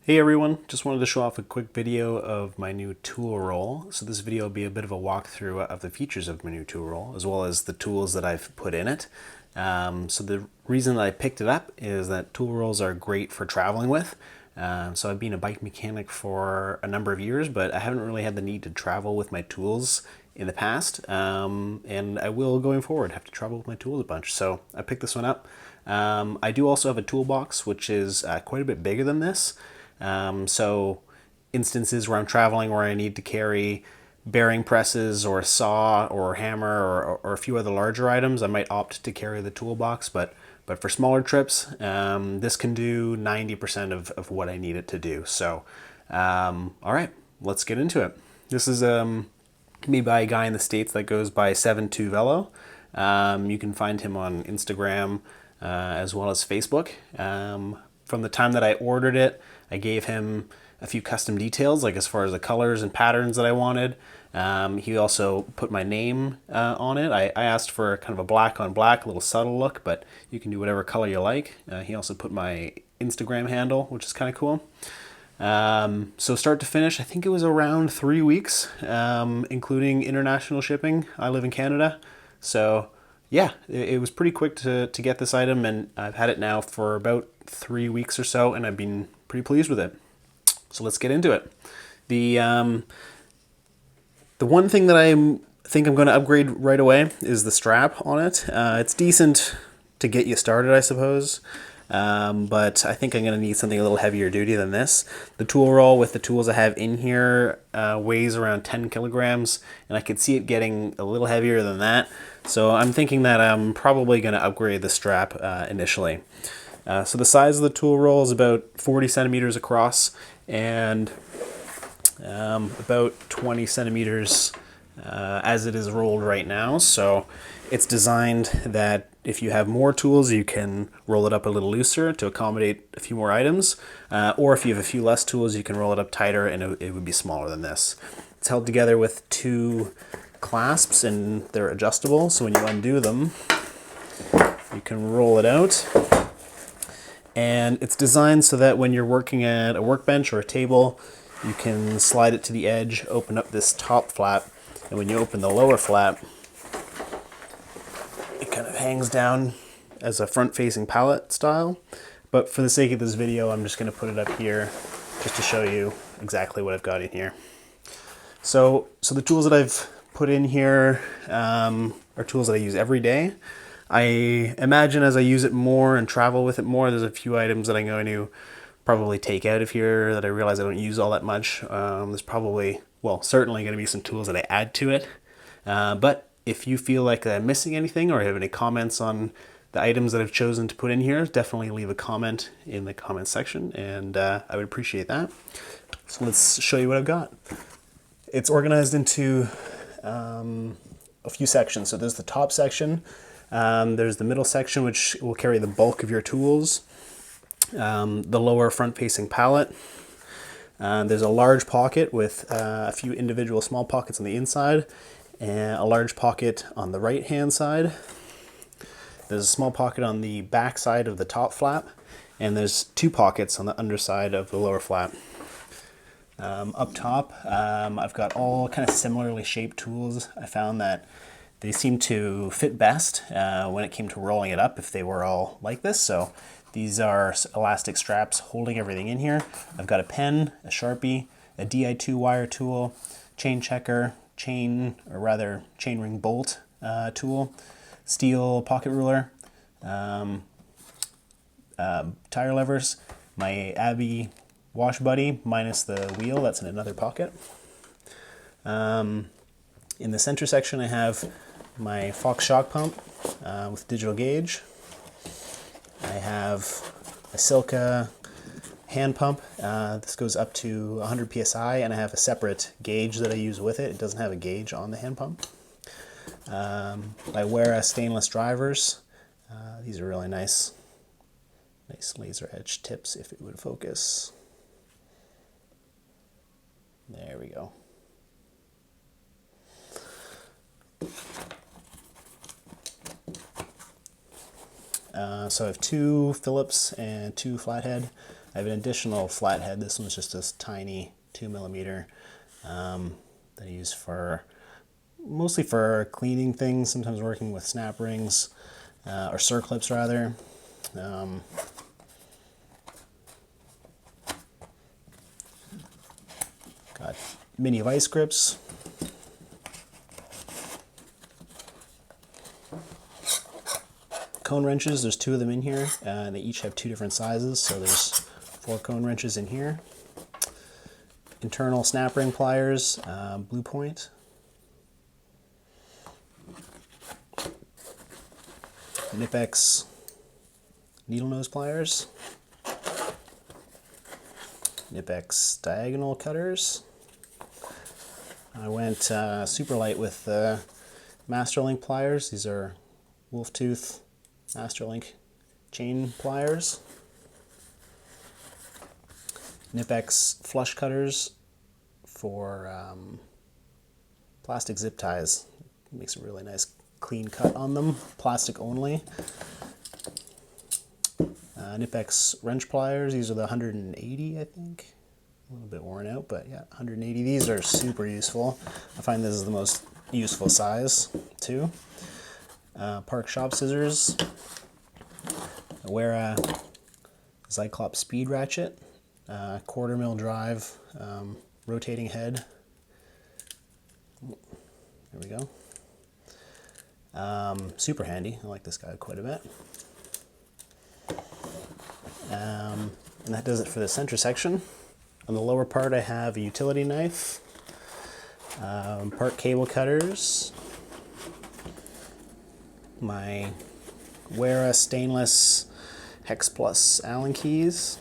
Hey everyone, just wanted to show off a quick video of my new tool roll. So this video will be a bit of a walkthrough of the features of my new tool roll, as well as the tools that I've put in it. So the reason that I picked it up is that tool rolls are great for traveling with. So I've been a bike mechanic for a number of years, but I haven't really had the need to travel with my tools in the past, and I will going forward have to travel with my tools a bunch. So I picked this one up. I do also have a toolbox, which is quite a bit bigger than this. So instances where I'm traveling where I need to carry bearing presses or a saw or a hammer or a few other larger items, I might opt to carry the toolbox. But for smaller trips, this can do 90% of what I need it to do. So, all right, let's get into it. This is made by a guy in the States that goes by 72Velo. You can find him on Instagram as well as Facebook. From the time that I ordered it, I gave him a few custom details, like as far as the colors and patterns that I wanted. He also put my name on it. I asked for kind of a black on black, a little subtle look, but you can do whatever color you like. He also put my Instagram handle, which is kind of cool. So start to finish, I think it was around 3 weeks, including international shipping. I live in Canada, so yeah, it was pretty quick to get this item, and I've had it now for about 3 weeks or so, and I've been pretty pleased with it. So let's get into it. The one thing that I think I'm going to upgrade right away is the strap on it. It's decent to get you started, I suppose. But I think I'm going to need something a little heavier duty than this. The tool roll with the tools I have in here weighs around 10 kilograms, and I could see it getting a little heavier than that. So I'm thinking that I'm probably going to upgrade the strap initially. So the size of the tool roll is about 40 centimeters across and about 20 centimeters as it is rolled right now. So it's designed that if you have more tools, you can roll it up a little looser to accommodate a few more items. Or if you have a few less tools, you can roll it up tighter and it would be smaller than this. It's held together with two clasps and they're adjustable. So when you undo them, you can roll it out. And it's designed so that when you're working at a workbench or a table, you can slide it to the edge, open up this top flap, and when you open the lower flap, it kind of hangs down as a front-facing pallet style. But for the sake of this video, I'm just going to put it up here just to show you exactly what I've got in here. So the tools that I've put in here are tools that I use every day. I imagine as I use it more and travel with it more, there's a few items that I'm going to probably take out of here that I realize I don't use all that much. There's probably, well, certainly going to be some tools that I add to it. But if you feel like I'm missing anything or have any comments on the items that I've chosen to put in here, definitely leave a comment in the comment section, and I would appreciate that. So let's show you what I've got. It's organized into a few sections. So there's the top section. There's the middle section, which will carry the bulk of your tools. The lower front-facing pallet. There's a large pocket with a few individual small pockets on the inside, and a large pocket on the right-hand side. There's a small pocket on the back side of the top flap, and there's two pockets on the underside of the lower flap. Up top, I've got all kind of similarly shaped tools. I found that they seem to fit best when it came to rolling it up if they were all like this. So these are elastic straps holding everything in here. I've got a pen, a Sharpie, a Di2 wire tool, chain checker, chain ring bolt tool, steel pocket ruler, tire levers, my Abby Wash Buddy minus the wheel, that's in another pocket. In the center section I have my Fox shock pump with digital gauge. I have a Silka hand pump. This goes up to 100 psi, and I have a separate gauge that I use with it. It doesn't have a gauge on the hand pump. I wear stainless drivers. These are really nice laser edge tips if it would focus. There we go. So I have two Phillips and two flathead I have an additional flathead. This one's just this tiny 2mm that I use for mostly for cleaning things, sometimes working with snap rings or circlips rather. Got mini vice grips. Cone wrenches, there's 2 of them in here, and they each have 2 different sizes, so there's 4 cone wrenches in here. Internal snap ring pliers, Blue Point. Knipex needle nose pliers. Knipex diagonal cutters. I went super light with the Masterlink pliers. These are wolf tooth Masterlink chain pliers. Knipex flush cutters for plastic zip ties. Makes a really nice clean cut on them, plastic only. Knipex wrench pliers, these are the 180, I think. A little bit worn out, but yeah, 180. These are super useful. I find this is the most useful size too. Park shop scissors. I wear a Zyklop speed ratchet, 1/4 mil drive, rotating head. There we go. Super handy. I like this guy quite a bit. And that does it for the center section. On the lower part I have a utility knife, part cable cutters, my Wera stainless Hex Plus Allen keys.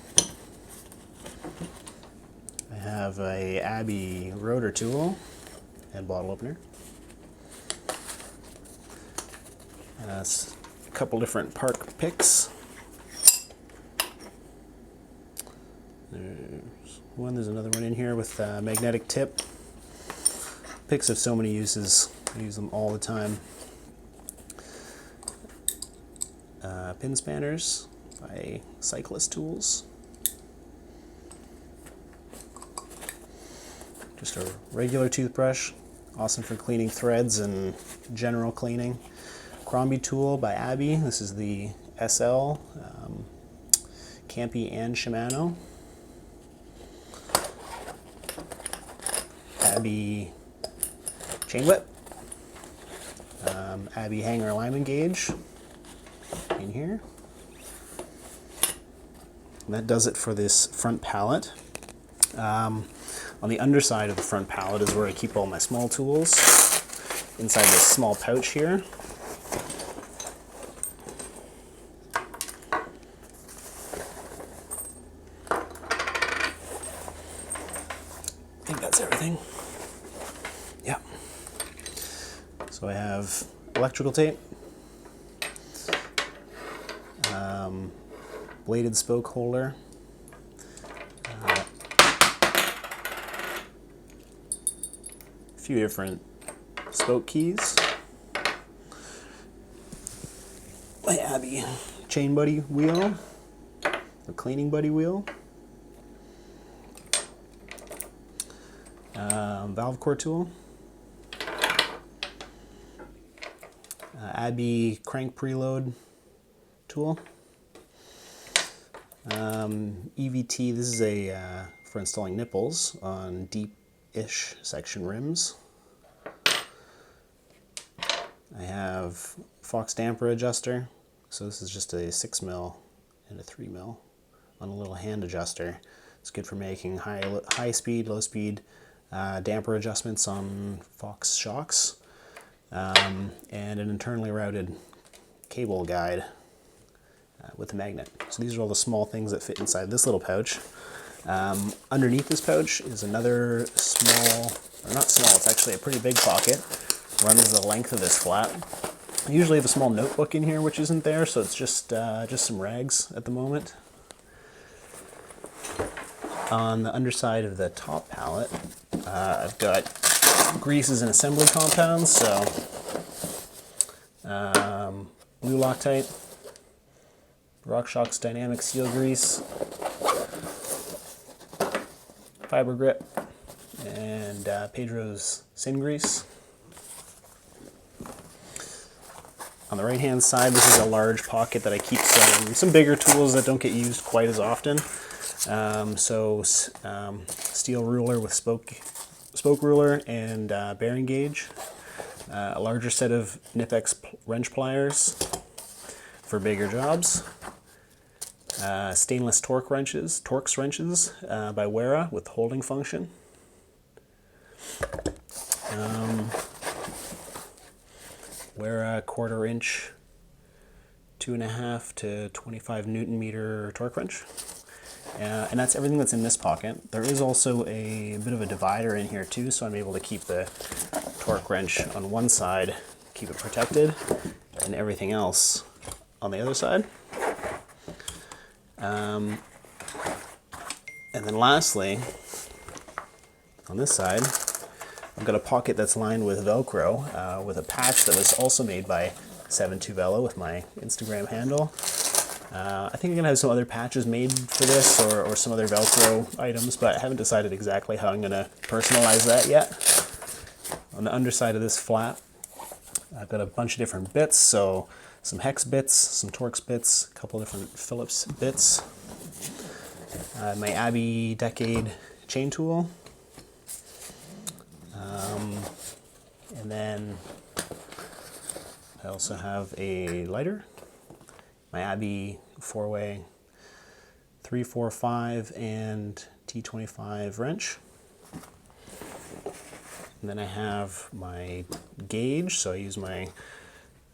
I have a Abbey rotor tool and bottle opener. And a couple different Park picks. There's another one in here with a magnetic tip. Picks have so many uses. I use them all the time. Pin spanners by Cyclist Tools. Just a regular toothbrush, awesome for cleaning threads and general cleaning. Crombie tool by Abbey. This is the SL, Campy and Shimano. Abbey chain whip. Abbey hanger alignment gauge in here. And that does it for this front pallet. On the underside of the front pallet is where I keep all my small tools. Inside this small pouch here. I think that's everything. Yeah. So I have electrical tape, bladed spoke holder, a few different spoke keys, my Abbey chain buddy wheel, or cleaning buddy wheel, valve core tool, Abbey crank preload tool, EVT. This is a for installing nipples on deep-ish section rims. I have Fox damper adjuster. So this is just a 6mm and a 3mm on a little hand adjuster. It's good for making high speed, low speed damper adjustments on Fox shocks. And an internally routed cable guide with a magnet. So these are all the small things that fit inside this little pouch. Underneath this pouch is another small, or not small, it's actually a pretty big pocket. Runs the length of this flap. I usually have a small notebook in here which isn't there, so it's just some rags at the moment. On the underside of the top pallet, I've got greases and assembly compounds, so blue Loctite, RockShox Dynamic Seal Grease, fiber grip, and Pedro's Sin Grease. On the right hand side, this is a large pocket that I keep some bigger tools that don't get used quite as often. Steel ruler with spoke ruler and bearing gauge. A larger set of Knipex wrench pliers for bigger jobs. Stainless Torx wrenches by Wera with holding function. Wera 1/4 inch, 2.5 to 25 Newton meter torque wrench. And that's everything that's in this pocket. There is also a bit of a divider in here too, so I'm able to keep the torque wrench on one side, keep it protected, and everything else on the other side. And then lastly, on this side, I've got a pocket that's lined with Velcro with a patch that was also made by 7-2 with my Instagram handle. I think I'm going to have some other patches made for this or some other Velcro items, but I haven't decided exactly how I'm going to personalize that yet. On the underside of this flap, I've got a bunch of different bits, so some hex bits, some Torx bits, a couple different Phillips bits, my Abbey Decade chain tool, and then I also have a lighter, my Abbey 4-way 345 and T25 wrench. And then I have my gauge, so I use my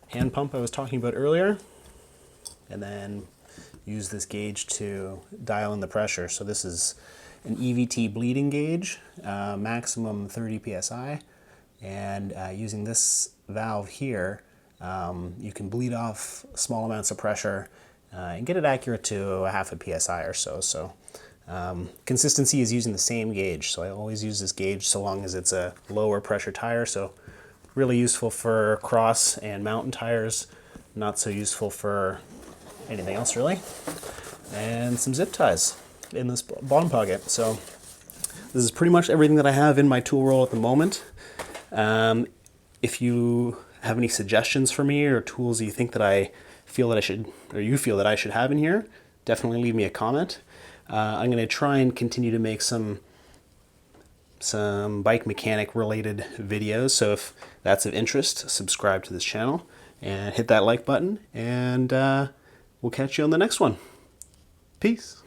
hand pump I was talking about earlier, and then use this gauge to dial in the pressure. So this is an EVT bleeding gauge, maximum 30 psi, and using this valve here, you can bleed off small amounts of pressure and get it accurate to 0.5 psi or so. So consistency is using the same gauge, so I always use this gauge so long as it's a lower pressure tire. So really useful for cross and mountain tires, not so useful for anything else really. And some zip ties in this bottom pocket. So this is pretty much everything that I have in my tool roll at the moment. If you have any suggestions for me or tools you think that I feel that I should, or you feel that I should have in here, definitely leave me a comment. I'm going to try and continue to make some bike mechanic related videos, so if that's of interest, subscribe to this channel and hit that like button, and we'll catch you on the next one. Peace.